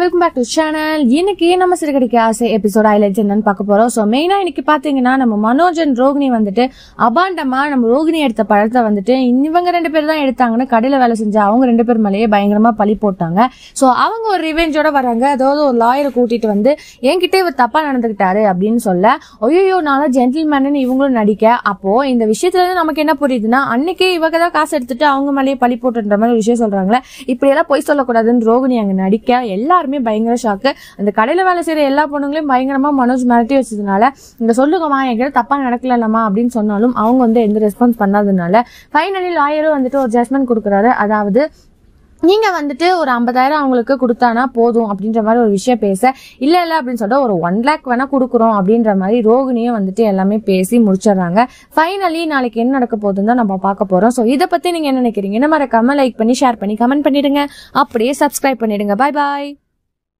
Welcome back to channel. இன்னைக்கு நம்ம சிறுகடிக்க ஆசை எபிசோட் ஹைலைட்ஸ் என்னன்னு பார்க்க போறோம். ஸோ மெயினா இன்னைக்கு பாத்தீங்கன்னா நம்ம மனோஜ் அண்ட் ரோகிணி வந்துட்டு அபாண்டமா நம்ம ரோகிணி எடுத்த பழத்தை வந்துட்டு இவங்க 2 பேர் தான் எடுத்தாங்கன்னு கடையில வேலை செஞ்ச அவங்க 2 பேர் மேலேயே பயங்கரமா பழி போட்டாங்க. ஸோ அவங்க ஒரு ரிவெஞ்சோட வராங்க. அதாவது ஒரு லாயரை கூட்டிட்டு வந்து என்கிட்ட இவர் தப்பா நடந்துகிட்டாரு அப்படின்னு சொல்ல, ஐயோ நான் ஜென்டில்மேன் இவங்களும் நடிக்க. அப்போ இந்த விஷயத்துல இருந்து நமக்கு என்ன புரியுதுன்னா, அன்னைக்கே இவங்க தான் காசு எடுத்துட்டு அவங்க மேலேயே பழி போட்டுன்ற மாதிரி ஒரு விஷயம் சொல்றாங்களே, இப்படி எல்லாம் பொய் சொல்லக்கூடாதுன்னு ரோகிணி அங்க நடிக்க எல்லாருமே பயங்கர ஷாக்கு. அந்த கடையில வேலை செய்யற எல்லா பொண்ணுங்களையும் பயங்கரமா மனோஜ் மிரட்டி வச்சதுனால, இங்க சொல்லுங்கம்மா என்கிட்ட தப்பா நடக்கலமா அப்படின்னு சொன்னாலும் அவங்க வந்து எந்த ரெஸ்பான்ஸ் பண்ணாததுனால ஃபைனலி லாயரும் வந்துட்டு ஒரு ஜட்மெண்ட் கொடுக்குறாரு. அதாவது நீங்க வந்துட்டு ஒரு 50,000 அவங்களுக்கு கொடுத்தானா போதும் அப்படின்ற மாதிரி ஒரு விஷயம் பேச, இல்ல அப்படின்னு சொல்லிட்டு ஒரு 1 lakh வேணா கொடுக்குறோம் அப்படின்ற மாதிரி ரோகிணியும் வந்துட்டு எல்லாமே பேசி முடிச்சிடறாங்க. ஃபைனலி நாளைக்கு என்ன நடக்க போகுதுன்னு தான் நம்ம பார்க்க போறோம். ஸோ இதை பத்தி நீங்க என்ன நினைக்கிறீங்க? மறக்காம லைக் பண்ணி ஷேர் பண்ணி கமெண்ட் பண்ணிடுங்க. அப்படியே சப்ஸ்கிரைப் பண்ணிடுங்க. பாய் பாய்.